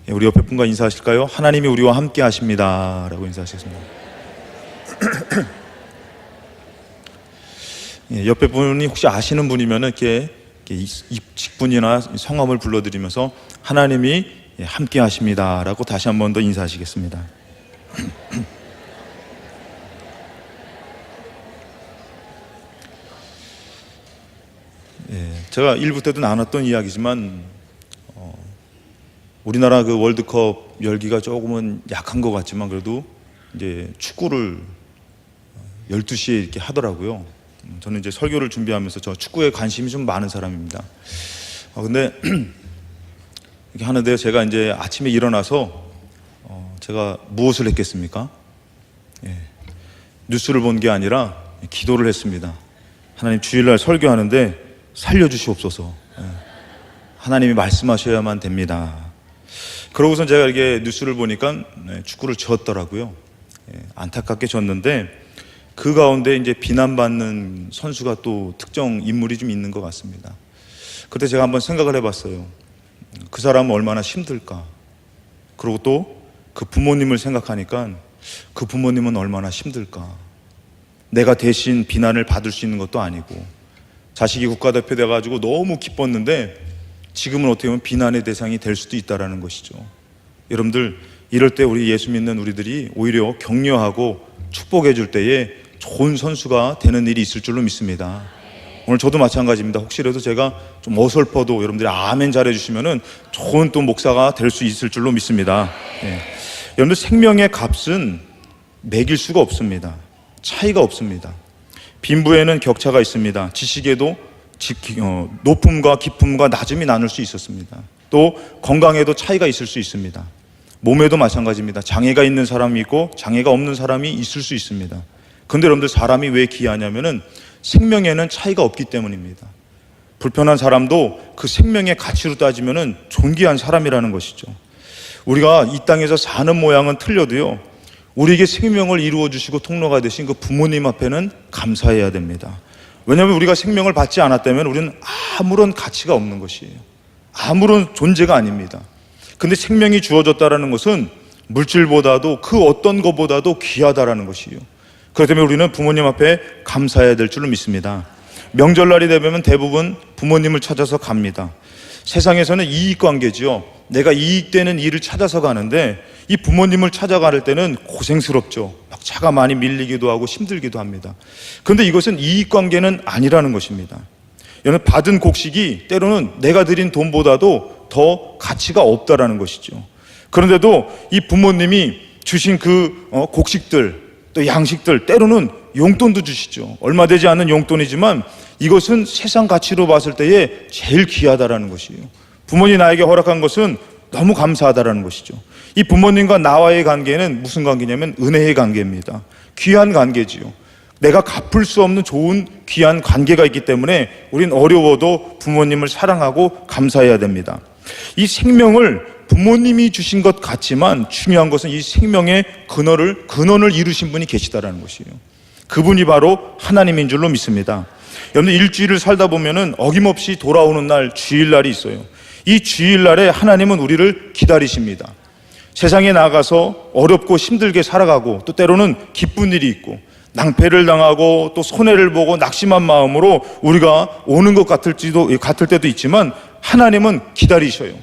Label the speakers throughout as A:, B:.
A: 우리 옆에 분과 인사하실까요? 하나님이 우리와 함께 하십니다 라고 인사하시겠습니다. 옆에 분이 혹시 아시는 분이면 이렇게 직분이나 성함을 불러드리면서 하나님이 함께 하십니다 라고 다시 한 번 더 인사하시겠습니다. 제가 1부 때도 나눴던 이야기지만 우리나라 그 월드컵 열기가 조금은 약한 것 같지만 그래도 이제 축구를 12시에 이렇게 하더라고요. 저는 이제 설교를 준비하면서 저 축구에 관심이 좀 많은 사람입니다. 근데 이렇게 하는데 제가 이제 아침에 일어나서 제가 무엇을 했겠습니까? 뉴스를 본 게 아니라 기도를 했습니다. 하나님, 주일날 설교하는데 살려주시옵소서. 하나님이 말씀하셔야만 됩니다. 그러고선 제가 이렇게 뉴스를 보니까 축구를 졌더라고요. 안타깝게 졌는데 그 가운데 이제 비난받는 선수가 또 특정 인물이 좀 있는 것 같습니다. 그때 제가 한번 생각을 해봤어요. 그 사람은 얼마나 힘들까? 그리고 또 그 부모님을 생각하니까 그 부모님은 얼마나 힘들까? 내가 대신 비난을 받을 수 있는 것도 아니고 자식이 국가대표 돼가지고 너무 기뻤는데 지금은 어떻게 보면 비난의 대상이 될 수도 있다는 것이죠. 여러분들, 이럴 때 우리 예수 믿는 우리들이 오히려 격려하고 축복해 줄 때에 좋은 선수가 되는 일이 있을 줄로 믿습니다. 오늘 저도 마찬가지입니다. 혹시라도 제가 좀 어설퍼도 여러분들이 아멘 잘해 주시면은 좋은 또 목사가 될 수 있을 줄로 믿습니다. 여러분들, 생명의 값은 매길 수가 없습니다. 차이가 없습니다. 빈부에는 격차가 있습니다. 지식에도 높음과 깊음과 낮음이 나눌 수 있었습니다. 또 건강에도 차이가 있을 수 있습니다. 몸에도 마찬가지입니다. 장애가 있는 사람이 있고 장애가 없는 사람이 있을 수 있습니다. 그런데 여러분들, 사람이 왜 귀하냐면은 생명에는 차이가 없기 때문입니다. 불편한 사람도 그 생명의 가치로 따지면은 존귀한 사람이라는 것이죠. 우리가 이 땅에서 사는 모양은 틀려도요, 우리에게 생명을 이루어 주시고 통로가 되신 그 부모님 앞에는 감사해야 됩니다. 왜냐하면 우리가 생명을 받지 않았다면 우리는 아무런 가치가 없는 것이에요. 아무런 존재가 아닙니다. 근데 생명이 주어졌다는 것은 물질보다도 그 어떤 것보다도 귀하다라는 것이에요. 그렇기 때문에 우리는 부모님 앞에 감사해야 될 줄로 믿습니다. 명절날이 되면 대부분 부모님을 찾아서 갑니다. 세상에서는 이익관계지요. 내가 이익되는 일을 찾아서 가는데 이 부모님을 찾아갈 때는 고생스럽죠. 막 차가 많이 밀리기도 하고 힘들기도 합니다. 그런데 이것은 이익관계는 아니라는 것입니다. 여러분, 받은 곡식이 때로는 내가 드린 돈보다도 더 가치가 없다라는 것이죠. 그런데도 이 부모님이 주신 그 곡식들, 또 양식들, 때로는 용돈도 주시죠. 얼마 되지 않는 용돈이지만 이것은 세상 가치로 봤을 때에 제일 귀하다라는 것이에요. 부모님이 나에게 허락한 것은 너무 감사하다라는 것이죠. 이 부모님과 나와의 관계는 무슨 관계냐면 은혜의 관계입니다. 귀한 관계지요. 내가 갚을 수 없는 좋은 귀한 관계가 있기 때문에 우린 어려워도 부모님을 사랑하고 감사해야 됩니다. 이 생명을 부모님이 주신 것 같지만 중요한 것은 이 생명의 근원을 이루신 분이 계시다라는 것이에요. 그분이 바로 하나님인 줄로 믿습니다. 여러분, 일주일을 살다 보면은 어김없이 돌아오는 날, 주일날이 있어요. 이 주일날에 하나님은 우리를 기다리십니다. 세상에 나가서 어렵고 힘들게 살아가고 또 때로는 기쁜 일이 있고 낭패를 당하고 또 손해를 보고 낙심한 마음으로 우리가 오는 것 같을 때도 있지만 하나님은 기다리셔요.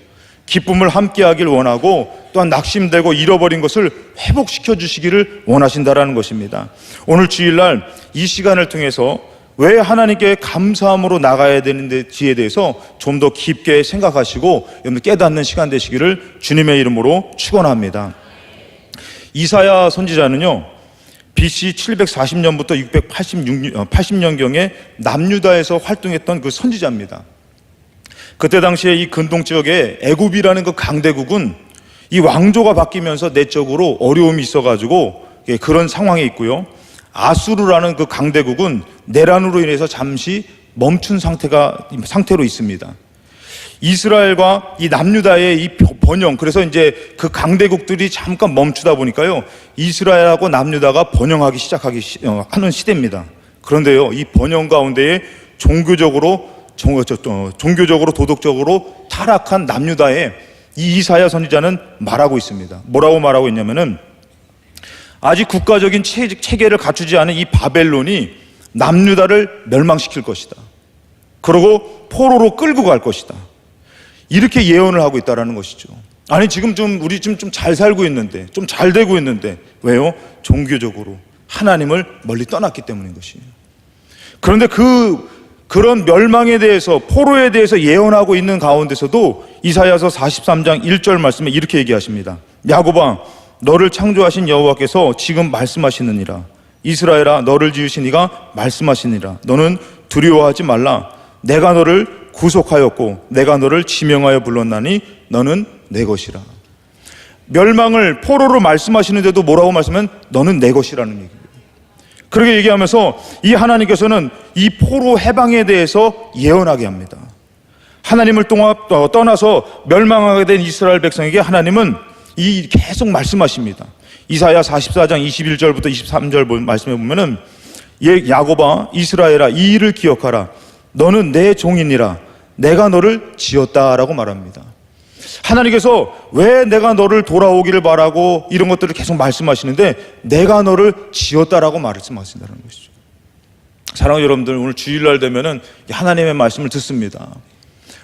A: 기쁨을 함께하길 원하고 또한 낙심되고 잃어버린 것을 회복시켜 주시기를 원하신다라는 것입니다. 오늘 주일날 이 시간을 통해서 왜 하나님께 감사함으로 나가야 되는지에 대해서 좀 더 깊게 생각하시고 여러분 깨닫는 시간 되시기를 주님의 이름으로 축원합니다. 이사야 선지자는요, BC 740년부터 680년경에 남유다에서 활동했던 그 선지자입니다. 그때 당시에 이 근동 지역에 애굽이라는 그 강대국은 이 왕조가 바뀌면서 내적으로 어려움이 있어가지고 그런 상황에 있고요. 아수르라는 그 강대국은 내란으로 인해서 잠시 멈춘 상태로 있습니다. 이스라엘과 이 남유다의 이 번영, 그래서 이제 그 강대국들이 잠깐 멈추다 보니까요, 이스라엘하고 남유다가 번영하기 하는 시대입니다. 그런데요, 이 번영 가운데에 종교적으로 도덕적으로 타락한 남유다에 이 이사야 선지자는 말하고 있습니다. 뭐라고 말하고 있냐면은 아직 국가적인 체계를 갖추지 않은 이 바벨론이 남유다를 멸망시킬 것이다. 그리고 포로로 끌고 갈 것이다. 이렇게 예언을 하고 있다는 것이죠. 아니 지금 우리 좀 잘 살고 있는데, 좀 잘 되고 있는데 왜요? 종교적으로 하나님을 멀리 떠났기 때문인 것이에요. 그런데 그런 멸망에 대해서, 포로에 대해서 예언하고 있는 가운데서도 이사야서 43장 1절 말씀에 이렇게 얘기하십니다. 야곱아, 너를 창조하신 여호와께서 지금 말씀하시느니라. 이스라엘아, 너를 지으신 이가 말씀하시니라. 너는 두려워하지 말라. 내가 너를 구속하였고 내가 너를 지명하여 불렀나니 너는 내 것이라. 멸망을 포로로 말씀하시는데도 뭐라고 말씀하면 너는 내 것이라는 얘기예요. 그렇게 얘기하면서 이 하나님께서는 이 포로 해방에 대해서 예언하게 합니다. 하나님을 떠나서 멸망하게 된 이스라엘 백성에게 하나님은 계속 말씀하십니다. 이사야 44장 21절부터 23절 말씀해 보면은 야곱아, 이스라엘아, 이 일을 기억하라. 너는 내 종이니라. 내가 너를 지었다라고 말합니다. 하나님께서 왜 내가 너를 돌아오기를 바라고 이런 것들을 계속 말씀하시는데 내가 너를 지었다라고 말씀하신다는 것이죠. 사랑하는 여러분들, 오늘 주일날 되면은 하나님의 말씀을 듣습니다.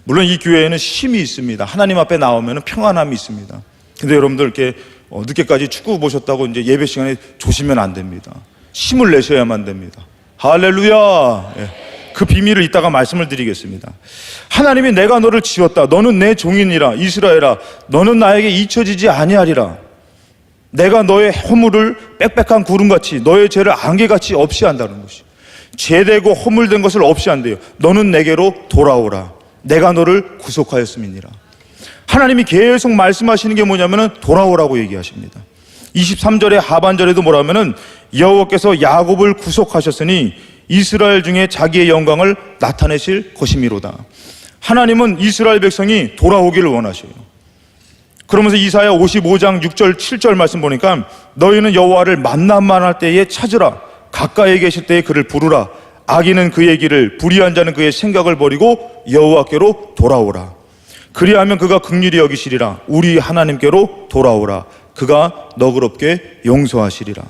A: 물론 이 교회에는 쉼이 있습니다. 하나님 앞에 나오면은 평안함이 있습니다. 근데 여러분들 이렇게 늦게까지 축구 보셨다고 이제 예배 시간에 조시면 안 됩니다. 힘을 내셔야만 됩니다. 할렐루야. 그 비밀을 이따가 말씀을 드리겠습니다. 하나님이 내가 너를 지었다. 너는 내 종이니라. 이스라엘아, 너는 나에게 잊혀지지 아니하리라. 내가 너의 허물을 빽빽한 구름같이, 너의 죄를 안개같이 없이 한다는 것이. 죄되고 허물된 것을 없이 한대요. 너는 내게로 돌아오라. 내가 너를 구속하였음이니라. 하나님이 계속 말씀하시는 게 뭐냐면은 돌아오라고 얘기하십니다. 23절의 하반절에도 뭐라면은 여호와께서 야곱을 구속하셨으니 이스라엘 중에 자기의 영광을 나타내실 것이미로다. 하나님은 이스라엘 백성이 돌아오기를 원하셔요. 그러면서 이사야 55장 6절 7절 말씀 보니까 너희는 여호와를 만남만 할 때에 찾으라. 가까이 계실 때에 그를 부르라. 악인은 그의 길을, 불의한 자는 그의 생각을 버리고 여호와께로 돌아오라. 그리하면 그가 긍휼히 여기시리라. 우리 하나님께로 돌아오라. 그가 너그럽게 용서하시리라.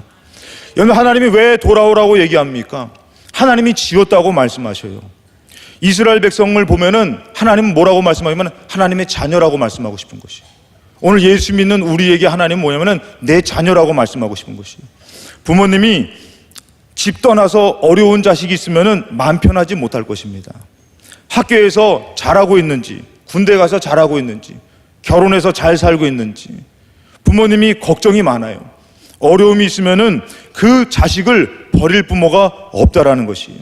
A: 여러분, 하나님이 왜 돌아오라고 얘기합니까? 하나님이 지었다고 말씀하셔요. 이스라엘 백성을 보면은 하나님은 뭐라고 말씀하냐면 하나님의 자녀라고 말씀하고 싶은 것이에요. 오늘 예수 믿는 우리에게 하나님은 뭐냐면은 내 자녀라고 말씀하고 싶은 것이에요. 부모님이 집 떠나서 어려운 자식이 있으면은 마음 편하지 못할 것입니다. 학교에서 잘하고 있는지, 군대 가서 잘하고 있는지, 결혼해서 잘 살고 있는지 부모님이 걱정이 많아요. 어려움이 있으면은 그 자식을 버릴 부모가 없다라는 것이에요.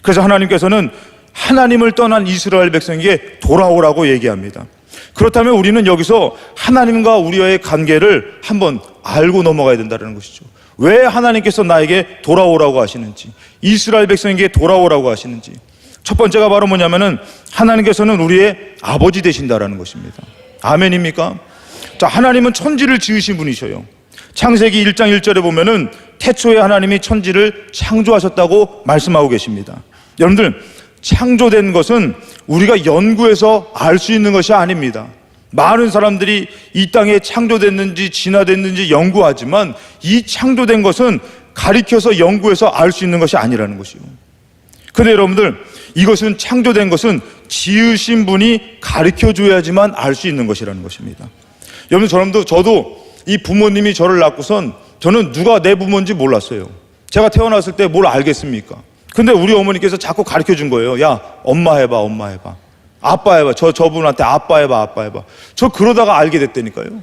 A: 그래서 하나님께서는 하나님을 떠난 이스라엘 백성에게 돌아오라고 얘기합니다. 그렇다면 우리는 여기서 하나님과 우리와의 관계를 한번 알고 넘어가야 된다는 것이죠. 왜 하나님께서 나에게 돌아오라고 하시는지, 이스라엘 백성에게 돌아오라고 하시는지. 첫 번째가 바로 뭐냐면은 하나님께서는 우리의 아버지 되신다라는 것입니다. 아멘입니까? 자, 하나님은 천지를 지으신 분이셔요. 창세기 1장 1절에 보면은 태초에 하나님이 천지를 창조하셨다고 말씀하고 계십니다. 여러분들, 창조된 것은 우리가 연구해서 알 수 있는 것이 아닙니다. 많은 사람들이 이 땅에 창조됐는지 진화됐는지 연구하지만 이 창조된 것은 가리켜서 연구해서 알 수 있는 것이 아니라는 것이요. 그런데 여러분들, 이것은 창조된 것은 지으신 분이 가르쳐줘야지만 알 수 있는 것이라는 것입니다. 여러분, 저도 이 부모님이 저를 낳고선 저는 누가 내 부모인지 몰랐어요. 제가 태어났을 때 뭘 알겠습니까? 근데 우리 어머니께서 자꾸 가르쳐 준 거예요. 야, 엄마 해봐, 엄마 해봐. 아빠 해봐. 저분한테 아빠 해봐, 아빠 해봐. 저 그러다가 알게 됐다니까요.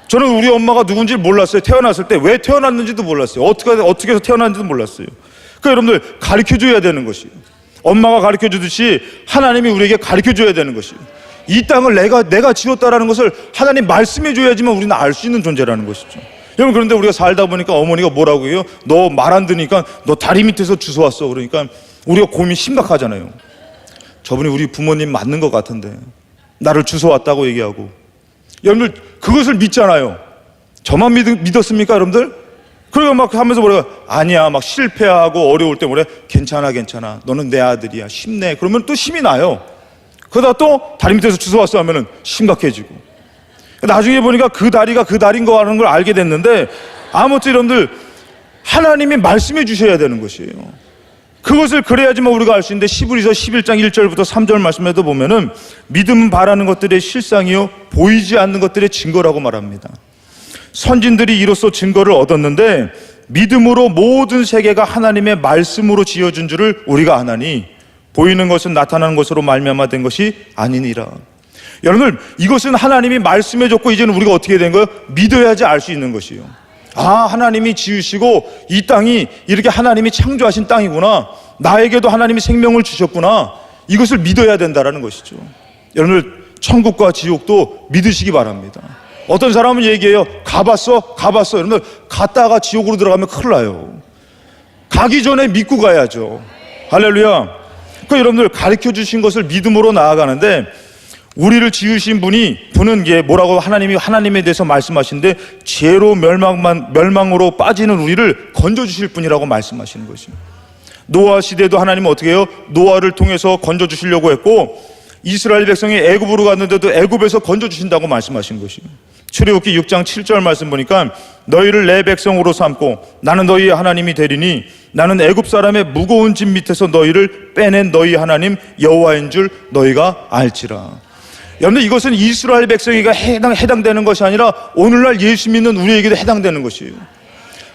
A: 저는 우리 엄마가 누군지 몰랐어요. 태어났을 때 왜 태어났는지도 몰랐어요. 어떻게 해서 태어났는지도 몰랐어요. 그러니까 여러분들, 가르쳐 줘야 되는 것이에요. 엄마가 가르쳐 주듯이 하나님이 우리에게 가르쳐 줘야 되는 것이에요. 이 땅을 내가 지었다라는 것을 하나님 말씀해 줘야지만 우리는 알 수 있는 존재라는 것이죠. 여러분, 그런데 우리가 살다 보니까 어머니가 뭐라고 해요? 너 말 안 듣니까 너 다리 밑에서 주워왔어. 그러니까 우리가 고민 심각하잖아요. 저분이 우리 부모님 맞는 것 같은데 나를 주워왔다고 얘기하고. 여러분들, 그것을 믿잖아요. 저만 믿었습니까, 여러분들? 그리고 막 하면서 뭐래요? 아니야, 막 실패하고 어려울 때 뭐래? 괜찮아, 괜찮아. 너는 내 아들이야. 힘내. 그러면 또 힘이 나요. 그러다 또 다리 밑에서 주워왔어 하면은 심각해지고, 나중에 보니까 그 다리가 그 다리인 거 하는 걸 알게 됐는데, 아무튼 여러분들 하나님이 말씀해 주셔야 되는 것이에요. 그것을 그래야지만 우리가 알 수 있는데, 히브리서 11장 1절부터 3절 말씀에도 보면은 믿음은 바라는 것들의 실상이요 보이지 않는 것들의 증거라고 말합니다. 선진들이 이로써 증거를 얻었는데 믿음으로 모든 세계가 하나님의 말씀으로 지어준 줄을 우리가 아나니 보이는 것은 나타나는 것으로 말미암아 된 것이 아니니라. 여러분들, 이것은 하나님이 말씀해 줬고 이제는 우리가 어떻게 된 거예요? 믿어야지 알 수 있는 것이에요. 아, 하나님이 지으시고 이 땅이 이렇게 하나님이 창조하신 땅이구나, 나에게도 하나님이 생명을 주셨구나, 이것을 믿어야 된다라는 것이죠. 여러분들, 천국과 지옥도 믿으시기 바랍니다. 어떤 사람은 얘기해요. 가봤어? 여러분들, 갔다가 지옥으로 들어가면 큰일 나요. 가기 전에 믿고 가야죠. 할렐루야. 그 여러분들, 가르쳐 주신 것을 믿음으로 나아가는데, 우리를 지으신 분은 이게 뭐라고 하나님에 대해서 말씀하시는데, 죄로 멸망으로 빠지는 우리를 건져주실 분이라고 말씀하시는 것이죠. 노아 시대도 하나님은 어떻게 해요? 노아를 통해서 건져주시려고 했고, 이스라엘 백성이 애굽으로 갔는데도 애굽에서 건져주신다고 말씀하신 것이에요. 출애굽기 6장 7절 말씀 보니까 너희를 내 백성으로 삼고 나는 너희의 하나님이 되리니 나는 애굽 사람의 무거운 짐 밑에서 너희를 빼낸 너희 하나님 여호와인 줄 너희가 알지라. 여러분들, 이것은 이스라엘 백성에게 해당되는 것이 아니라 오늘날 예수 믿는 우리에게도 해당되는 것이에요.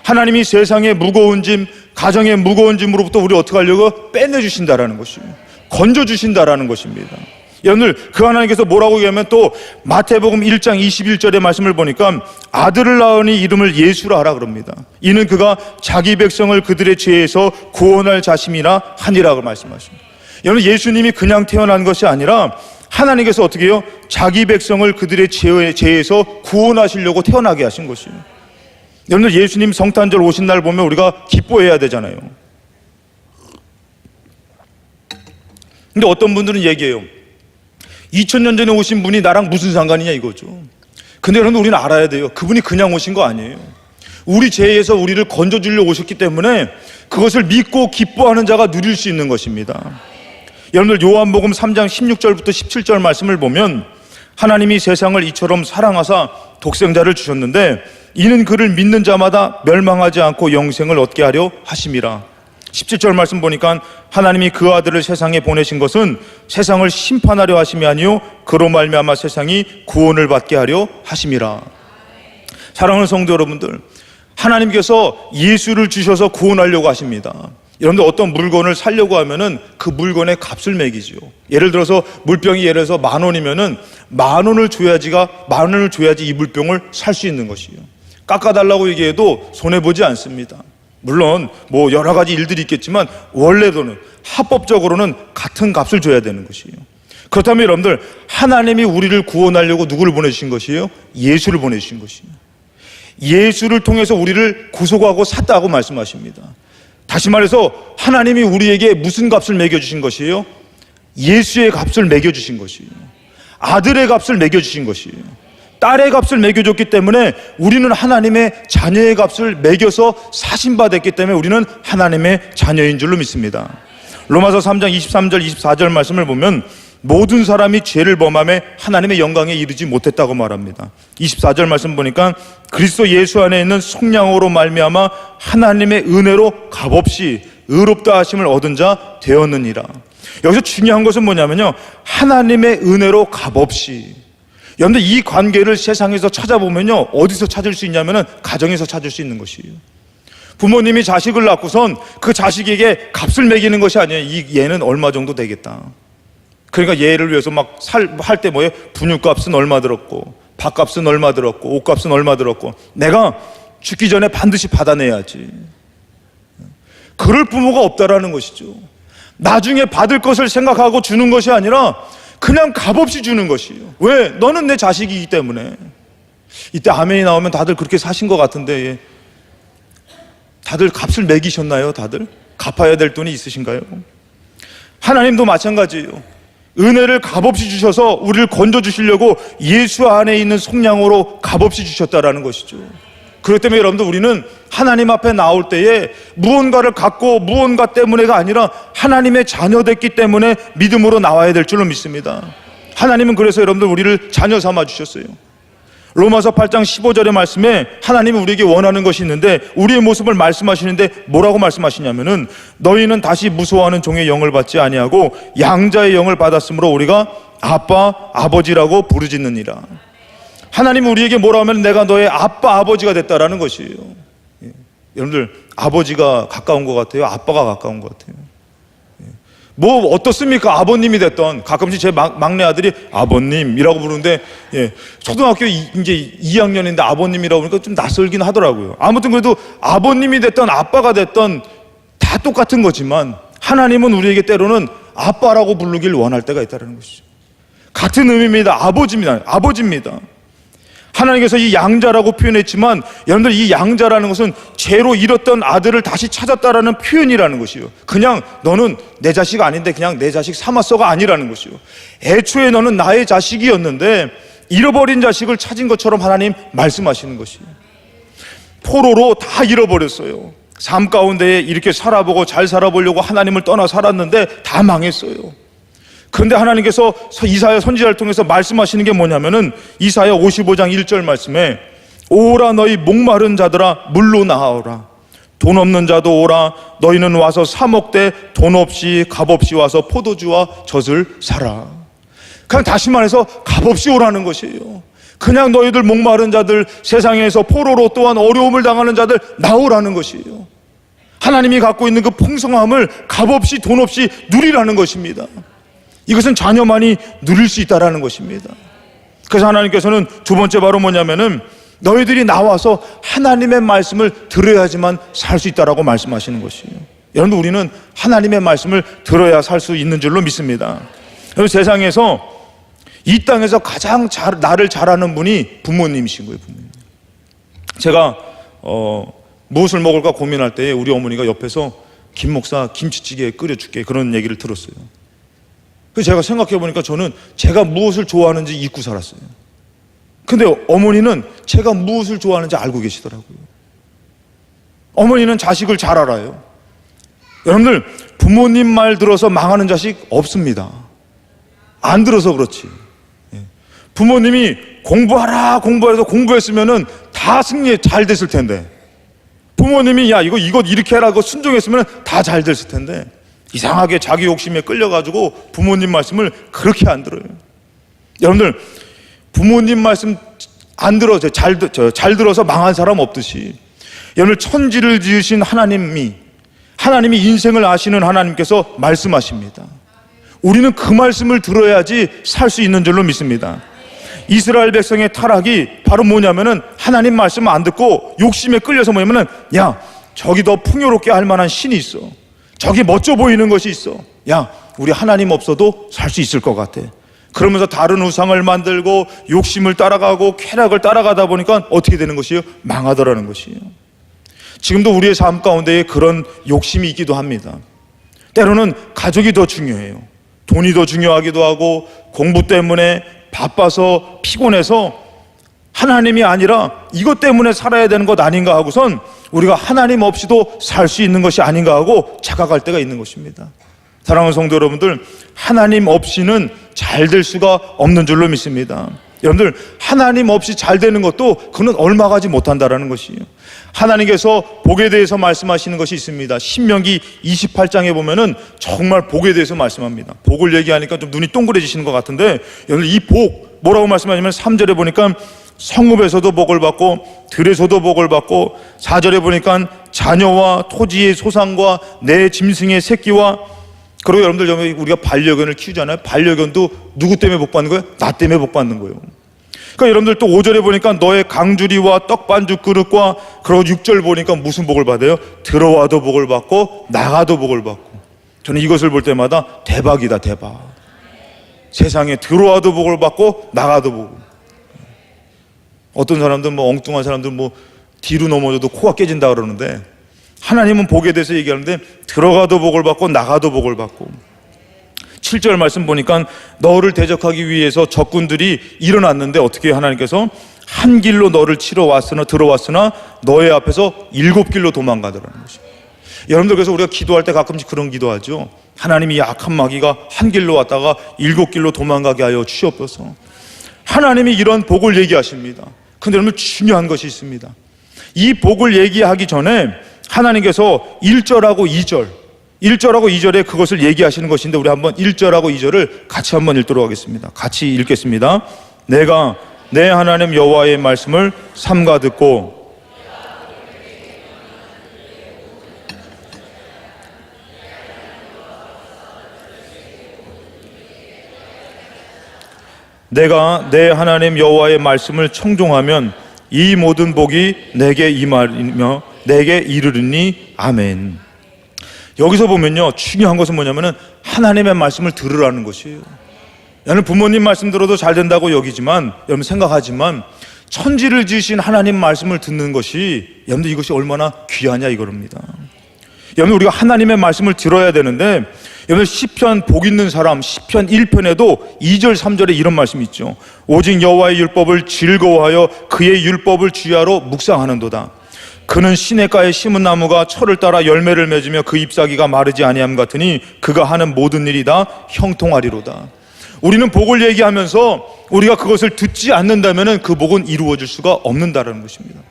A: 하나님이 세상의 무거운 짐, 가정의 무거운 짐으로부터 우리를 어떻게 하려고 빼내주신다라는 것이에요. 건져주신다라는 것입니다. 여러분들, 그 하나님께서 뭐라고 얘기하면 또 마태복음 1장 21절의 말씀을 보니까 아들을 낳으니 이름을 예수라 하라 그럽니다. 이는 그가 자기 백성을 그들의 죄에서 구원할 자심이나 하니라고 말씀하십니다. 여러분, 예수님이 그냥 태어난 것이 아니라 하나님께서 어떻게 해요? 자기 백성을 그들의 죄에서 구원하시려고 태어나게 하신 것이에요. 여러분들, 예수님 성탄절 오신 날 보면 우리가 기뻐해야 되잖아요. 근데 어떤 분들은 얘기해요. 2000년 전에 오신 분이 나랑 무슨 상관이냐 이거죠. 근데 여러분, 우리는 알아야 돼요. 그분이 그냥 오신 거 아니에요. 우리 죄에서 우리를 건져주려 오셨기 때문에 그것을 믿고 기뻐하는 자가 누릴 수 있는 것입니다. 여러분들, 요한복음 3장 16절부터 17절 말씀을 보면 하나님이 세상을 이처럼 사랑하사 독생자를 주셨는데 이는 그를 믿는 자마다 멸망하지 않고 영생을 얻게 하려 하심이라. 17절 말씀 보니까 하나님이 그 아들을 세상에 보내신 것은 세상을 심판하려 하심이 아니요 그로 말미암아 세상이 구원을 받게 하려 하심이라. 사랑하는 성도 여러분들, 하나님께서 예수를 주셔서 구원하려고 하십니다. 여러분들, 어떤 물건을 사려고 하면은 그 물건의 값을 매기죠. 예를 들어서 물병이 예를 들어서 10,000원이면은 10,000원을 줘야지 이 물병을 살 수 있는 것이에요. 깎아달라고 얘기해도 손해보지 않습니다. 물론 뭐 여러 가지 일들이 있겠지만 원래도는 합법적으로는 같은 값을 줘야 되는 것이에요. 그렇다면 여러분들, 하나님이 우리를 구원하려고 누구를 보내주신 것이에요? 예수를 보내주신 것이에요. 예수를 통해서 우리를 구속하고 샀다고 말씀하십니다. 다시 말해서 하나님이 우리에게 무슨 값을 매겨주신 것이에요? 예수의 값을 매겨주신 것이에요. 아들의 값을 매겨주신 것이에요. 딸의 값을 매겨줬기 때문에 우리는 하나님의 자녀의 값을 매겨서 사신받았기 때문에 우리는 하나님의 자녀인 줄로 믿습니다. 로마서 3장 23절 24절 말씀을 보면 모든 사람이 죄를 범함에 하나님의 영광에 이르지 못했다고 말합니다. 24절 말씀 보니까 그리스도 예수 안에 있는 성령으로 말미암아 하나님의 은혜로 값없이 의롭다 하심을 얻은 자 되었느니라. 여기서 중요한 것은 뭐냐면요, 하나님의 은혜로 값없이. 여러분들, 이 관계를 세상에서 찾아보면요, 어디서 찾을 수 있냐면은 가정에서 찾을 수 있는 것이에요. 부모님이 자식을 낳고선 그 자식에게 값을 매기는 것이 아니에요. 이 얘는 얼마 정도 되겠다. 그러니까 얘를 위해서 막 할 때 뭐예요? 분유값은 얼마 들었고, 밥값은 얼마 들었고, 옷값은 얼마 들었고, 내가 죽기 전에 반드시 받아내야지. 그럴 부모가 없다라는 것이죠. 나중에 받을 것을 생각하고 주는 것이 아니라 그냥 값없이 주는 것이에요. 왜? 너는 내 자식이기 때문에. 이때 아멘이 나오면 다들 그렇게 사신 것 같은데, 다들 값을 매기셨나요? 다들? 갚아야 될 돈이 있으신가요? 하나님도 마찬가지예요. 은혜를 값없이 주셔서 우리를 건져주시려고 예수 안에 있는 속량으로 값없이 주셨다라는 것이죠. 그렇기 때문에 여러분들 우리는 하나님 앞에 나올 때에 무언가를 갖고 무언가 때문에가 아니라 하나님의 자녀됐기 때문에 믿음으로 나와야 될 줄로 믿습니다. 하나님은 그래서 여러분들 우리를 자녀 삼아 주셨어요. 로마서 8장 15절의 말씀에 하나님이 우리에게 원하는 것이 있는데 우리의 모습을 말씀하시는데 뭐라고 말씀하시냐면은 너희는 다시 무서워하는 종의 영을 받지 아니하고 양자의 영을 받았으므로 우리가 아빠 아버지라고 부르짖느니라. 하나님은 우리에게 뭐라 하면 내가 너의 아빠 아버지가 됐다라는 것이에요. 여러분들 아버지가 가까운 것 같아요? 아빠가 가까운 것 같아요? 뭐 어떻습니까? 아버님이 됐던, 가끔씩 제 막내 아들이 아버님이라고 부르는데 초등학교 이제 2학년인데 아버님이라고 그러니까 좀 낯설긴 하더라고요. 아무튼 그래도 아버님이 됐던 아빠가 됐던 다 똑같은 거지만 하나님은 우리에게 때로는 아빠라고 부르길 원할 때가 있다는 것이죠. 같은 의미입니다. 아버지입니다. 하나님께서 이 양자라고 표현했지만 여러분들 이 양자라는 것은 죄로 잃었던 아들을 다시 찾았다라는 표현이라는 것이요. 그냥 너는 내 자식 아닌데 그냥 내 자식 삼았어가 아니라는 것이요. 애초에 너는 나의 자식이었는데 잃어버린 자식을 찾은 것처럼 하나님 말씀하시는 것이요. 포로로 다 잃어버렸어요. 삶 가운데 이렇게 살아보고 잘 살아보려고 하나님을 떠나 살았는데 다 망했어요. 그런데 하나님께서 이사야 선지자를 통해서 말씀하시는 게 뭐냐면은 이사야 55장 1절 말씀에 오라 너희 목마른 자들아 물로 나아오라 돈 없는 자도 오라 너희는 와서 사 먹되 돈 없이 값 없이 와서 포도주와 젖을 사라. 그냥 다시 말해서 값 없이 오라는 것이에요. 그냥 너희들 목마른 자들, 세상에서 포로로 또한 어려움을 당하는 자들 나오라는 것이에요. 하나님이 갖고 있는 그 풍성함을 값 없이 돈 없이 누리라는 것입니다. 이것은 자녀만이 누릴 수 있다는 것입니다. 그래서 하나님께서는 두 번째 바로 뭐냐면은 너희들이 나와서 하나님의 말씀을 들어야지만 살 수 있다라고 말씀하시는 것이에요. 여러분 우리는 하나님의 말씀을 들어야 살 수 있는 줄로 믿습니다. 여러분 세상에서 이 땅에서 가장 나를 잘 아는 분이 부모님이신 거예요. 부모님. 제가 무엇을 먹을까 고민할 때 우리 어머니가 옆에서 김 목사 김치찌개 끓여줄게 그런 얘기를 들었어요. 그래서 제가 생각해 보니까 저는 제가 무엇을 좋아하는지 잊고 살았어요. 근데 어머니는 제가 무엇을 좋아하는지 알고 계시더라고요. 어머니는 자식을 잘 알아요. 여러분들 부모님 말 들어서 망하는 자식 없습니다. 안 들어서 그렇지. 부모님이 공부하라 공부해서 공부했으면은 다 승리에 잘 됐을 텐데 부모님이 야 이거 이렇게 해라고 순종했으면 다 잘 됐을 텐데 이상하게 자기 욕심에 끌려가지고 부모님 말씀을 그렇게 안 들어요. 여러분들 부모님 말씀 안 들어서 잘 들어서 망한 사람 없듯이 여러분들 천지를 지으신 하나님이 인생을 아시는 하나님께서 말씀하십니다. 우리는 그 말씀을 들어야지 살 수 있는 줄로 믿습니다. 이스라엘 백성의 타락이 바로 뭐냐면은 하나님 말씀을 안 듣고 욕심에 끌려서 뭐냐면은 야 저기 더 풍요롭게 할 만한 신이 있어. 저기 멋져 보이는 것이 있어. 야 우리 하나님 없어도 살 수 있을 것 같아. 그러면서 다른 우상을 만들고 욕심을 따라가고 쾌락을 따라가다 보니까 어떻게 되는 것이에요? 망하더라는 것이에요. 지금도 우리의 삶 가운데에 그런 욕심이 있기도 합니다. 때로는 가족이 더 중요해요. 돈이 더 중요하기도 하고 공부 때문에 바빠서 피곤해서 하나님이 아니라 이것 때문에 살아야 되는 것 아닌가 하고선 우리가 하나님 없이도 살 수 있는 것이 아닌가 하고 착각할 때가 있는 것입니다. 사랑하는 성도 여러분들, 하나님 없이는 잘 될 수가 없는 줄로 믿습니다. 여러분들 하나님 없이 잘 되는 것도 그는 얼마 가지 못한다라는 것이에요. 하나님께서 복에 대해서 말씀하시는 것이 있습니다. 신명기 28장에 보면은 정말 복에 대해서 말씀합니다. 복을 얘기하니까 좀 눈이 동그래지시는 것 같은데 여러분 이 복 뭐라고 말씀하냐면 3절에 보니까 성읍에서도 복을 받고 들에서도 복을 받고 4절에 보니까 자녀와 토지의 소산과 내 짐승의 새끼와 그리고 여러분들 우리가 반려견을 키우잖아요. 반려견도 누구 때문에 복 받는 거예요? 나 때문에 복 받는 거예요. 그러니까 여러분들 또 5절에 보니까 너의 강주리와 떡반죽 그릇과 그리고 6절 보니까 무슨 복을 받아요? 들어와도 복을 받고 나가도 복을 받고. 저는 이것을 볼 때마다 대박이다 대박. 세상에 들어와도 복을 받고 나가도 복. 어떤 사람들 엉뚱한 사람들 뒤로 넘어져도 코가 깨진다 그러는데 하나님은 복에 대해서 얘기하는데 들어가도 복을 받고 나가도 복을 받고 7절 말씀 보니까 너를 대적하기 위해서 적군들이 일어났는데 어떻게 하나님께서 한 길로 너를 치러 왔으나 들어왔으나 너의 앞에서 7길로 도망가더라는 것입니다. 여러분들, 그래서 우리가 기도할 때 가끔씩 그런 기도하죠. 하나님이 약한 마귀가 한 길로 왔다가 7길로 도망가게 하여 주시옵소서. 하나님이 이런 복을 얘기하십니다. 근데 여러분, 중요한 것이 있습니다. 이 복을 얘기하기 전에 하나님께서 1절하고 2절에 그것을 얘기하시는 것인데, 우리 한번 1절하고 2절을 같이 한번 읽도록 하겠습니다. 같이 읽겠습니다. 내가 내 하나님 여호와의 말씀을 삼가 듣고 내가 내 하나님 여호와의 말씀을 청종하면 이 모든 복이 내게 임하리며 내게 이르리니 아멘. 여기서 보면요, 중요한 것은 뭐냐면은 하나님의 말씀을 들으라는 것이에요. 여러분, 부모님 말씀 들어도 잘 된다고 여기지만, 여러분 생각하지만 천지를 지으신 하나님 말씀을 듣는 것이, 여러분들 이것이 얼마나 귀하냐 이거랍니다. 여러분, 우리가 하나님의 말씀을 들어야 되는데, 여러분 시편 복 있는 사람 시편 1편에도 2절 3절에 이런 말씀이 있죠. 오직 여호와의 율법을 즐거워하여 그의 율법을 주야로 묵상하는도다. 그는 시냇가에 심은 나무가 철을 따라 열매를 맺으며 그 잎사귀가 마르지 아니함 같으니 그가 하는 모든 일이 다 형통하리로다. 우리는 복을 얘기하면서 우리가 그것을 듣지 않는다면 그 복은 이루어질 수가 없는다라는 것입니다.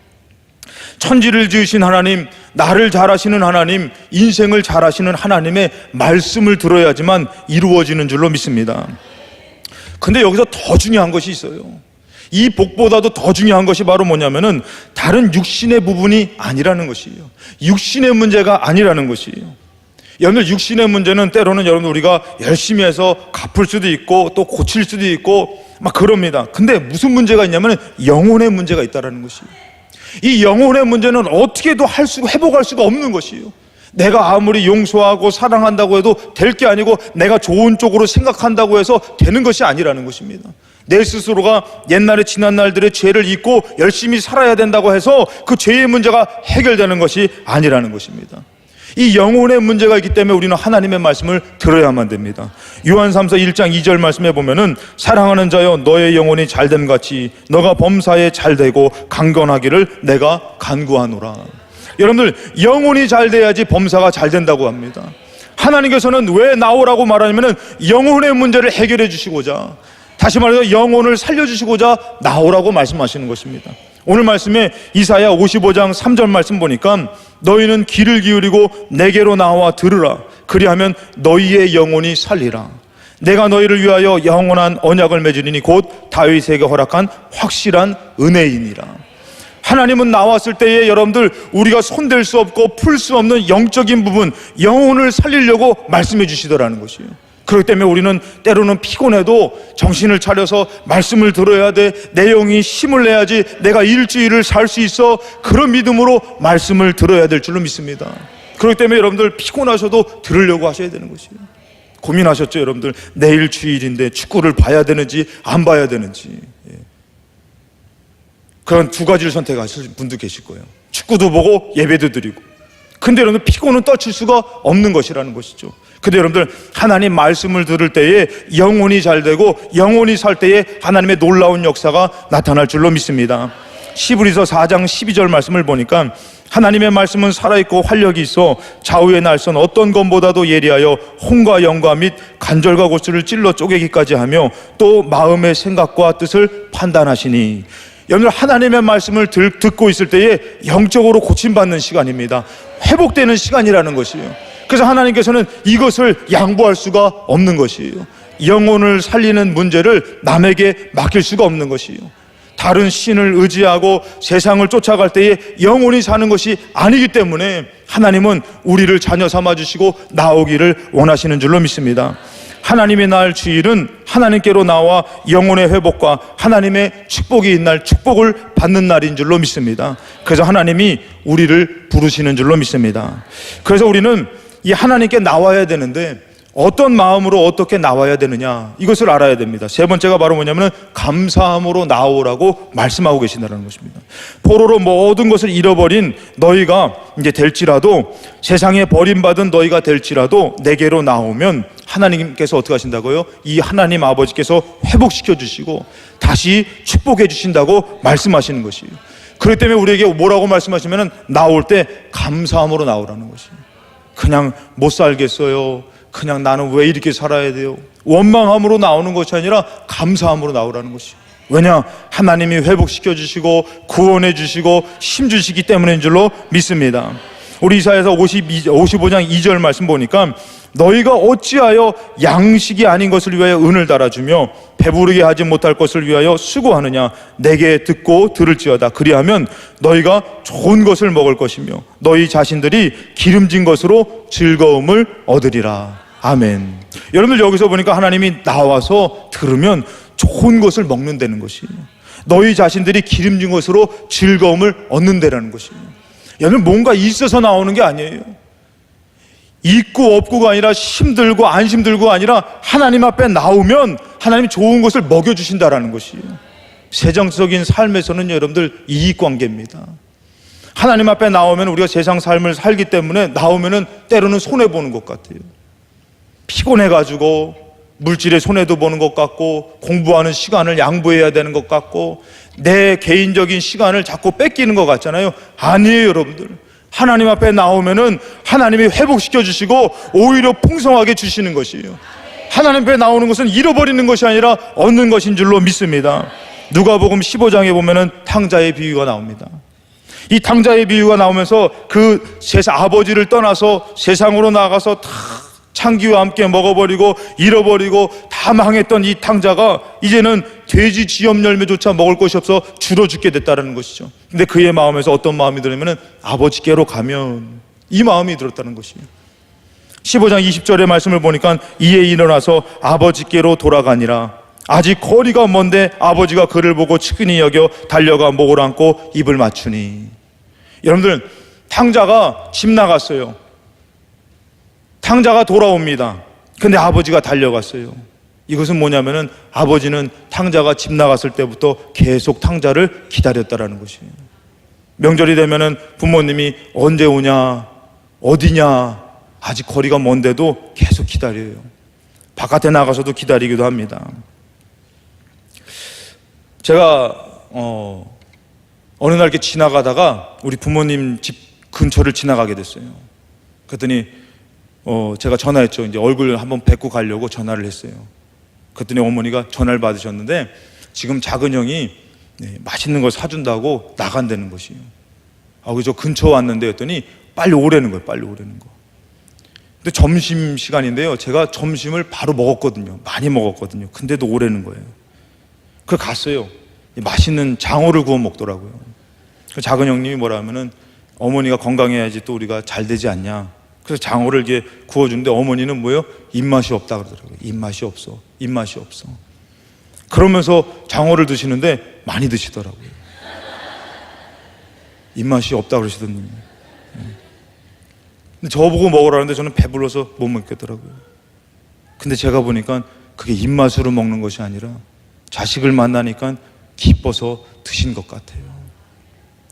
A: 천지를 지으신 하나님, 나를 잘 아시는 하나님, 인생을 잘 아시는 하나님의 말씀을 들어야지만 이루어지는 줄로 믿습니다. 근데 여기서 더 중요한 것이 있어요. 이 복보다도 더 중요한 것이 바로 뭐냐면은 다른 육신의 부분이 아니라는 것이에요. 육신의 문제가 아니라는 것이에요. 여러분들, 육신의 문제는 때로는 여러분 우리가 열심히 해서 갚을 수도 있고 또 고칠 수도 있고 막 그럽니다. 근데 무슨 문제가 있냐면 영혼의 문제가 있다라는 것이에요. 이 영혼의 문제는 어떻게도 회복할 수가 없는 것이에요. 내가 아무리 용서하고 사랑한다고 해도 될 게 아니고, 내가 좋은 쪽으로 생각한다고 해서 되는 것이 아니라는 것입니다. 내 스스로가 옛날에 지난 날들의 죄를 잊고 열심히 살아야 된다고 해서 그 죄의 문제가 해결되는 것이 아니라는 것입니다. 이 영혼의 문제가 있기 때문에 우리는 하나님의 말씀을 들어야만 됩니다. 요한삼서 1장 2절 말씀에 보면은 사랑하는 자여 너의 영혼이 잘됨 같이 너가 범사에 잘되고 강건하기를 내가 간구하노라. 여러분들, 영혼이 잘 돼야지 범사가 잘 된다고 합니다. 하나님께서는 왜 나오라고 말하냐면은 영혼의 문제를 해결해 주시고자, 다시 말해서 영혼을 살려주시고자 나오라고 말씀하시는 것입니다. 오늘 말씀에 이사야 55장 3절 말씀 보니까 너희는 귀를 기울이고 내게로 나와 들으라. 그리하면 너희의 영혼이 살리라. 내가 너희를 위하여 영원한 언약을 맺으리니 곧 다윗에게 허락한 확실한 은혜이니라. 하나님은 나왔을 때에 여러분들 우리가 손댈 수 없고 풀 수 없는 영적인 부분, 영혼을 살리려고 말씀해 주시더라는 것이에요. 그렇기 때문에 우리는 때로는 피곤해도 정신을 차려서 말씀을 들어야 돼. 내 영이 힘을 내야지 내가 일주일을 살 수 있어. 그런 믿음으로 말씀을 들어야 될 줄로 믿습니다. 그렇기 때문에 여러분들 피곤하셔도 들으려고 하셔야 되는 것이에요. 고민하셨죠, 여러분들? 내일 주일인데 축구를 봐야 되는지 안 봐야 되는지. 그런 두 가지를 선택하실 분도 계실 거예요. 축구도 보고 예배도 드리고. 근데 여러분들 피곤은 떨칠 수가 없는 것이라는 것이죠. 근데 여러분들, 하나님 말씀을 들을 때에 영혼이 잘 되고 영혼이 살 때에 하나님의 놀라운 역사가 나타날 줄로 믿습니다. 시브리서 4장 12절 말씀을 보니까 하나님의 말씀은 살아있고 활력이 있어 좌우의 날선 어떤 검보다도 예리하여 혼과 영과 및 관절과 골수를 찔러 쪼개기까지 하며 또 마음의 생각과 뜻을 판단하시니. 여러분, 하나님의 말씀을 듣고 있을 때에 영적으로 고침받는 시간입니다. 회복되는 시간이라는 것이에요. 그래서 하나님께서는 이것을 양보할 수가 없는 것이에요. 영혼을 살리는 문제를 남에게 맡길 수가 없는 것이에요. 다른 신을 의지하고 세상을 쫓아갈 때에 영혼이 사는 것이 아니기 때문에 하나님은 우리를 자녀 삼아주시고 나오기를 원하시는 줄로 믿습니다. 하나님의 날 주일은 하나님께로 나와 영혼의 회복과 하나님의 축복이 있는 날, 축복을 받는 날인 줄로 믿습니다. 그래서 하나님이 우리를 부르시는 줄로 믿습니다. 그래서 우리는 이 하나님께 나와야 되는데 어떤 마음으로 어떻게 나와야 되느냐, 이것을 알아야 됩니다. 세 번째가 바로 뭐냐면 감사함으로 나오라고 말씀하고 계신다는 것입니다. 포로로 모든 것을 잃어버린 너희가 이제 될지라도, 세상에 버림받은 너희가 될지라도 내게로 나오면 하나님께서 어떻게 하신다고요? 이 하나님 아버지께서 회복시켜 주시고 다시 축복해 주신다고 말씀하시는 것이에요. 그렇기 때문에 우리에게 뭐라고 말씀하시면 나올 때 감사함으로 나오라는 것이에요. 그냥 못 살겠어요, 그냥 나는 왜 이렇게 살아야 돼요, 원망함으로 나오는 것이 아니라 감사함으로 나오라는 것이에요. 왜냐? 하나님이 회복시켜 주시고 구원해 주시고 힘 주시기 때문인 줄로 믿습니다. 우리 이사야서 55장 2절 말씀 보니까 너희가 어찌하여 양식이 아닌 것을 위하여 은을 달아주며 배부르게 하지 못할 것을 위하여 수고하느냐. 내게 듣고 들을지어다. 그리하면 너희가 좋은 것을 먹을 것이며 너희 자신들이 기름진 것으로 즐거움을 얻으리라. 아멘. 여러분들 여기서 보니까 하나님이 나와서 들으면 좋은 것을 먹는다는 것이에요. 너희 자신들이 기름진 것으로 즐거움을 얻는다는 것이에요. 여러분, 뭔가 있어서 나오는 게 아니에요. 있고 없고가 아니라 힘들고 안 힘들고 아니라 하나님 앞에 나오면 하나님이 좋은 것을 먹여주신다라는 것이에요. 세상적인 삶에서는 여러분들 이익관계입니다. 하나님 앞에 나오면 우리가 세상 삶을 살기 때문에 나오면은 때로는 손해보는 것 같아요. 피곤해가지고 물질에 손해도 보는 것 같고 공부하는 시간을 양보해야 되는 것 같고 내 개인적인 시간을 자꾸 뺏기는 것 같잖아요. 아니에요, 여러분들. 하나님 앞에 나오면은 하나님이 회복시켜 주시고 오히려 풍성하게 주시는 것이에요. 하나님 앞에 나오는 것은 잃어버리는 것이 아니라 얻는 것인 줄로 믿습니다. 누가복음 15장에 보면은 탕자의 비유가 나옵니다. 이 탕자의 비유가 나오면서 그 아버지를 떠나서 세상으로 나가서 다 창기와 함께 먹어버리고 잃어버리고 다 망했던 이 탕자가 이제는 돼지 쥐염 열매조차 먹을 것이 없어 줄어 죽게 됐다는 것이죠. 근데 그의 마음에서 어떤 마음이 들으면 아버지께로 가면, 이 마음이 들었다는 것이에요. 15장 20절의 말씀을 보니까 이에 일어나서 아버지께로 돌아가니라. 아직 거리가 먼데 아버지가 그를 보고 측은히 여겨 달려가 목을 안고 입을 맞추니. 여러분들, 탕자가 집 나갔어요. 탕자가 돌아옵니다. 근데 아버지가 달려갔어요. 이것은 뭐냐면은 아버지는 탕자가 집 나갔을 때부터 계속 탕자를 기다렸다라는 것이에요. 명절이 되면은 부모님이 언제 오냐, 어디냐, 아직 거리가 먼데도 계속 기다려요. 바깥에 나가서도 기다리기도 합니다. 제가 어느 날 이렇게 지나가다가 우리 부모님 집 근처를 지나가게 됐어요. 그랬더니 제가 전화했죠. 이제 얼굴 한번 뵙고 가려고 전화를 했어요. 그랬더니 어머니가 전화를 받으셨는데 지금 작은 형이 맛있는 걸 사준다고 나간다는 것이에요. 그래서 근처 왔는데 했더니 빨리 오라는 거예요. 빨리 오라는 거. 근데 점심시간인데요, 제가 점심을 바로 먹었거든요. 많이 먹었거든요. 근데도 오라는 거예요. 그래서 갔어요. 맛있는 장어를 구워 먹더라고요. 작은 형님이 뭐라 하면은 어머니가 건강해야지 또 우리가 잘 되지 않냐. 그래서 장어를 이렇게 구워주는데 어머니는 뭐예요? 입맛이 없다 그러더라고요. 입맛이 없어. 입맛이 없어. 그러면서 장어를 드시는데 많이 드시더라고요. 입맛이 없다 그러시더니. 근데 저보고 먹으라는데 저는 배불러서 못 먹겠더라고요. 근데 제가 보니까 그게 입맛으로 먹는 것이 아니라 자식을 만나니까 기뻐서 드신 것 같아요.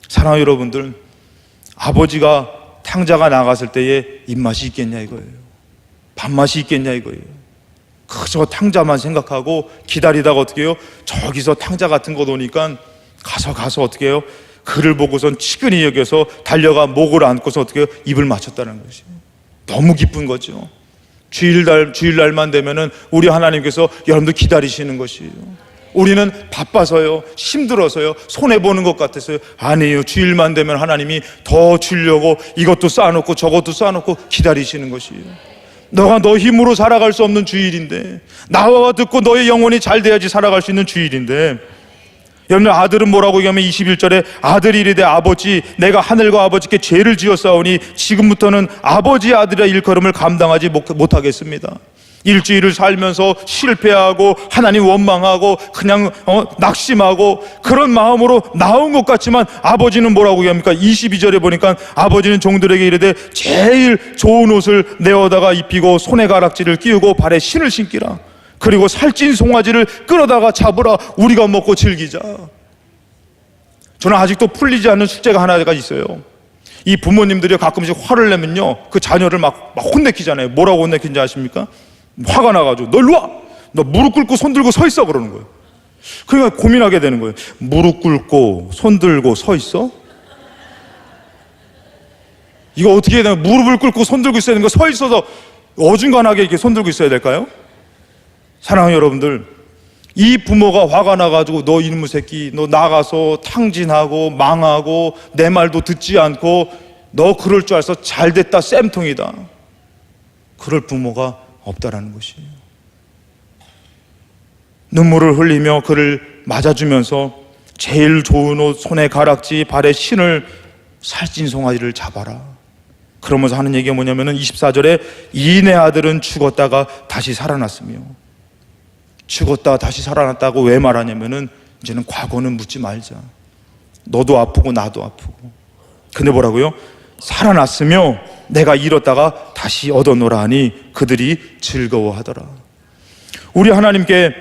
A: 사랑하는 여러분들, 아버지가 탕자가 나갔을 때에 입맛이 있겠냐 이거예요. 밥맛이 있겠냐 이거예요. 그저 탕자만 생각하고 기다리다가 어떻게 해요? 저기서 탕자 같은 거 오니까 가서 어떻게 해요? 그를 보고선 측은히 여겨서 달려가 목을 안고서 어떻게 해요? 입을 맞췄다는 것이에요. 너무 기쁜 거죠. 주일날만 되면은 우리 하나님께서 여러분들 기다리시는 것이에요. 우리는 바빠서요, 힘들어서요, 손해보는 것 같아서요. 아니에요. 주일만 되면 하나님이 더 주려고 이것도 쌓아놓고 저것도 쌓아놓고 기다리시는 것이에요. 너가 너 힘으로 살아갈 수 없는 주일인데, 나와 듣고 너의 영혼이 잘 돼야지 살아갈 수 있는 주일인데, 여러분, 아들은 뭐라고 얘기하면 21절에 아들이 이르되 아버지, 내가 하늘과 아버지께 죄를 지었사오니 지금부터는 아버지의 아들의 일컬음을 감당하지 못하겠습니다. 일주일을 살면서 실패하고 하나님 원망하고 그냥 낙심하고 그런 마음으로 나온 것 같지만 아버지는 뭐라고 얘기합니까? 22절에 보니까 아버지는 종들에게 이르되 제일 좋은 옷을 내어다가 입히고 손에 가락지를 끼우고 발에 신을 신기라. 그리고 살찐 송아지를 끌어다가 잡으라. 우리가 먹고 즐기자. 저는 아직도 풀리지 않는 숙제가 하나가 있어요. 이 부모님들이 가끔씩 화를 내면요, 그 자녀를 막 혼내키잖아요. 뭐라고 혼내키는지 아십니까? 화가 나가지고 너 일로 와! 너 무릎 꿇고 손 들고 서 있어! 그러는 거예요. 그러니까 고민하게 되는 거예요. 무릎 꿇고 손 들고 서 있어? 이거 어떻게 해야 되나? 무릎을 꿇고 손 들고 있어야 되는 거, 서 있어서 어중간하게 이렇게 손 들고 있어야 될까요? 사랑하는 여러분들, 이 부모가 화가 나가지고 너 이놈의 새끼, 너 나가서 탕진하고 망하고 내 말도 듣지 않고 너 그럴 줄 알아서 잘됐다 쌤통이다, 그럴 부모가 없다라는 것이에요. 눈물을 흘리며 그를 맞아주면서 제일 좋은 옷, 손에 가락지, 발에 신을, 살찐 송아지를 잡아라. 그러면서 하는 얘기가 뭐냐면은 24절에 이 내 아들은 죽었다가 다시 살아났으며, 죽었다 다시 살아났다고 왜 말하냐면은 이제는 과거는 묻지 말자. 너도 아프고 나도 아프고. 근데 뭐라고요? 살아났으며 내가 잃었다가 다시 얻어노라 하니 그들이 즐거워하더라. 우리 하나님께,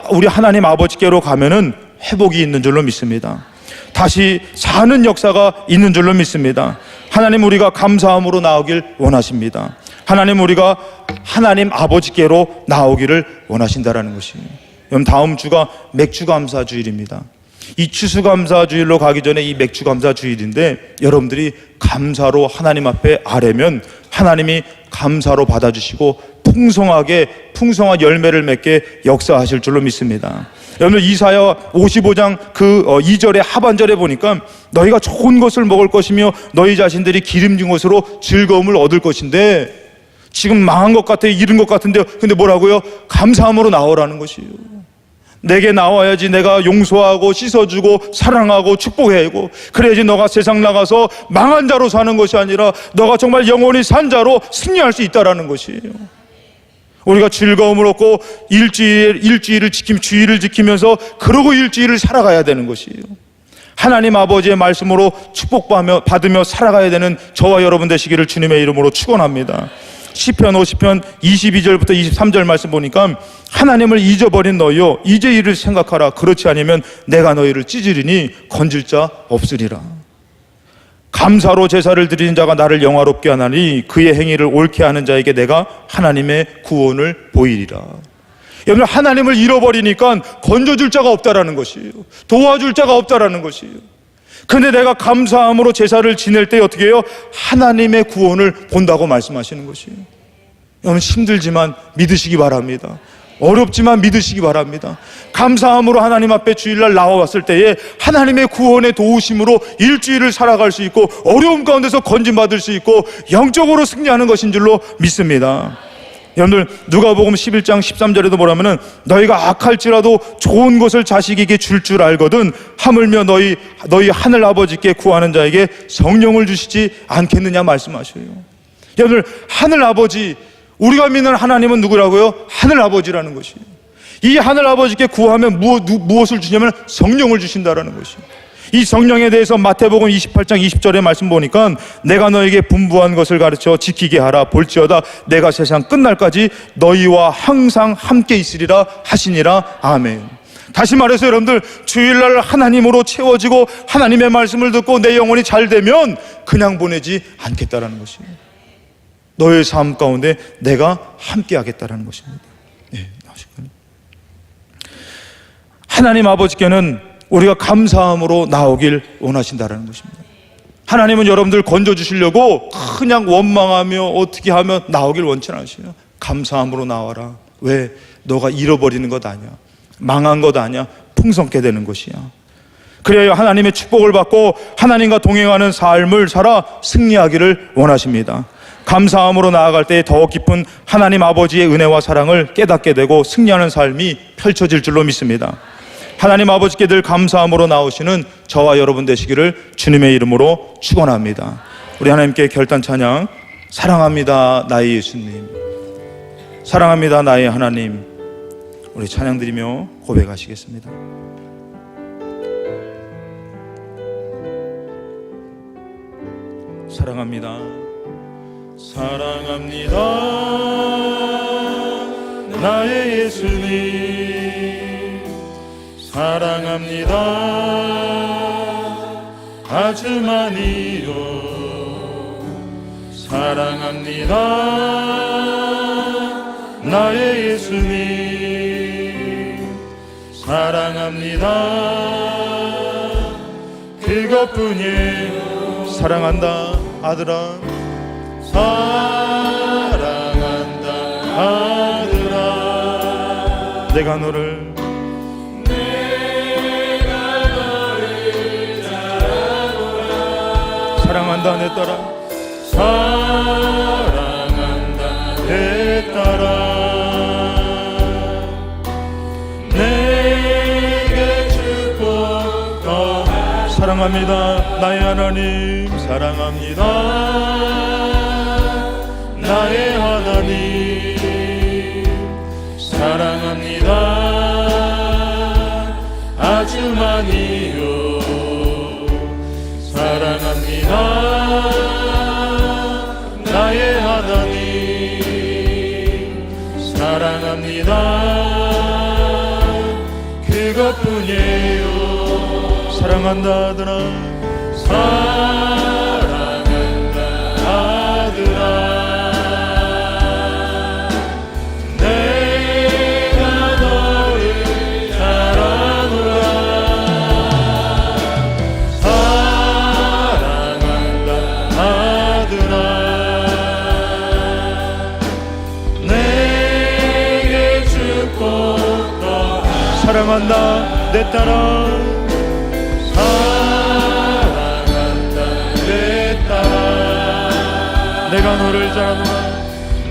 A: 우리 하나님 아버지께로 가면은 회복이 있는 줄로 믿습니다. 다시 사는 역사가 있는 줄로 믿습니다. 하나님, 우리가 감사함으로 나오길 원하십니다. 하나님, 우리가 하나님 아버지께로 나오기를 원하신다라는 것이에요. 여러분, 다음 주가 맥주감사주일입니다. 이 추수감사주일로 가기 전에 이 맥주감사주일인데, 여러분들이 감사로 하나님 앞에 아뢰면 하나님이 감사로 받아주시고 풍성한 열매를 맺게 역사하실 줄로 믿습니다. 여러분, 이사야 55장 그 2절의 하반절에 보니까 너희가 좋은 것을 먹을 것이며 너희 자신들이 기름진 것으로 즐거움을 얻을 것인데, 지금 망한 것 같아요. 잃은 것 같은데요. 근데 뭐라고요? 감사함으로 나오라는 것이에요. 내게 나와야지 내가 용서하고 씻어주고 사랑하고 축복해야고, 그래야지 너가 세상 나가서 망한 자로 사는 것이 아니라 너가 정말 영원히 산 자로 승리할 수 있다라는 것이에요. 우리가 즐거움을 얻고 일주일을 주일을 지키면서 그러고 일주일을 살아가야 되는 것이에요. 하나님 아버지의 말씀으로 축복받으며 살아가야 되는 저와 여러분 되시기를 주님의 이름으로 축원합니다. 시편 50편 22절부터 23절 말씀 보니까 하나님을 잊어버린 너희여 이제 이를 생각하라. 그렇지 않으면 내가 너희를 찢으리니 건질 자 없으리라. 감사로 제사를 드리는 자가 나를 영화롭게 하나니 그의 행위를 옳게 하는 자에게 내가 하나님의 구원을 보이리라. 여러분, 하나님을 잃어버리니까 건져줄 자가 없다라는 것이에요. 도와줄 자가 없다라는 것이에요. 근데 내가 감사함으로 제사를 지낼 때 어떻게 해요? 하나님의 구원을 본다고 말씀하시는 것이에요. 여러분, 힘들지만 믿으시기 바랍니다. 어렵지만 믿으시기 바랍니다. 감사함으로 하나님 앞에 주일날 나와왔을 때에 하나님의 구원의 도우심으로 일주일을 살아갈 수 있고 어려움 가운데서 건진받을 수 있고 영적으로 승리하는 것인 줄로 믿습니다. 여러분들, 누가복음 11장 13절에도 뭐라면은 너희가 악할지라도 좋은 것을 자식에게 줄 알거든 하물며 너희 하늘 아버지께 구하는 자에게 성령을 주시지 않겠느냐 말씀하셔요. 여러분들, 하늘 아버지, 우리가 믿는 하나님은 누구라고요? 하늘 아버지라는 것이에요. 이 하늘 아버지께 구하면 무엇을 주냐면 성령을 주신다라는 것이에요. 이 성령에 대해서 마태복음 28장 20절의 말씀 보니까 내가 너에게 분부한 것을 가르쳐 지키게 하라. 볼지어다 내가 세상 끝날까지 너희와 항상 함께 있으리라 하시니라. 아멘. 다시 말해서 여러분들, 주일날 하나님으로 채워지고 하나님의 말씀을 듣고 내 영혼이 잘 되면 그냥 보내지 않겠다라는 것이에요. 너의 삶 가운데 내가 함께 하겠다라는 것입니다. 네, 하나님 아버지께는 우리가 감사함으로 나오길 원하신다라는 것입니다. 하나님은 여러분들 건져주시려고 그냥 원망하며 어떻게 하면 나오길 원치 않으시요. 감사함으로 나와라. 왜? 너가 잃어버리는 것 아니야. 망한 것 아니야. 풍성케 되는 것이야. 그래야 하나님의 축복을 받고 하나님과 동행하는 삶을 살아 승리하기를 원하십니다. 감사함으로 나아갈 때 더 깊은 하나님 아버지의 은혜와 사랑을 깨닫게 되고 승리하는 삶이 펼쳐질 줄로 믿습니다. 하나님 아버지께 늘 감사함으로 나오시는 저와 여러분 되시기를 주님의 이름으로 축원합니다. 우리 하나님께 결단 찬양, 사랑합니다 나의 예수님. 사랑합니다 나의 하나님. 우리 찬양 드리며 고백하시겠습니다. 사랑합니다. 사랑합니다 나의 예수님. 사랑합니다 아주 많이요. 사랑합니다 나의 예수님. 사랑합니다 그것뿐이에요. 사랑한다 아들아. 사랑한다 아들아. 내가 너를 잘하노라. 사랑한다 내 딸아. 사랑한다 내 딸아. 내게 축복 더. 사랑합니다 나의 하나님. 사랑합니다 나의 하나님. 사랑합니다 아주 많이요. 사랑합니다 나의 하나님. 사랑합니다 그것뿐이에요. 사랑한다 아들아. 사랑한다 아들아. 내가 너를 잘하노라. 사랑한다 아들아. 내게 축복 더하라. 사랑한다 내 딸아. 내가 너를 잘하노라.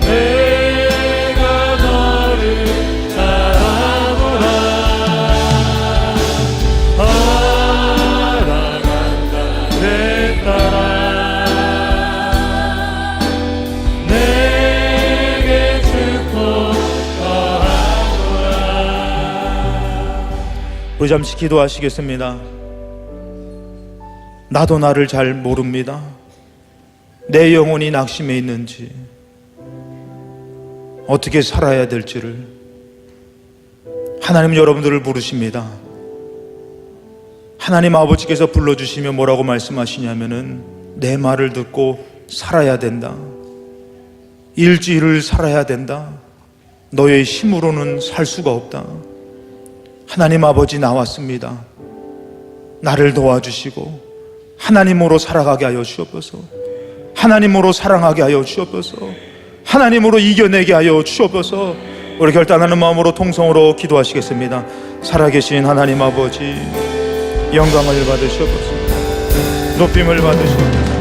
A: 내가 너를 잘하노라. 사랑한다 내 딸아. 내게 축복 더하노라. 우리 잠시 기도하시겠습니다. 나도 나를 잘 모릅니다. 내 영혼이 낙심해 있는지, 어떻게 살아야 될지를 하나님 여러분들을 부르십니다. 하나님 아버지께서 불러주시며 뭐라고 말씀하시냐면은 내 말을 듣고 살아야 된다. 일주일을 살아야 된다. 너의 힘으로는 살 수가 없다. 하나님 아버지 나왔습니다. 나를 도와주시고 하나님으로 살아가게 하여 주옵소서. 하나님으로 사랑하게 하여 주옵소서. 하나님으로 이겨내게 하여 주옵소서. 우리 결단하는 마음으로 통성으로 기도하시겠습니다. 살아계신 하나님 아버지, 영광을 받으시옵소서. 높임을 받으시옵소서.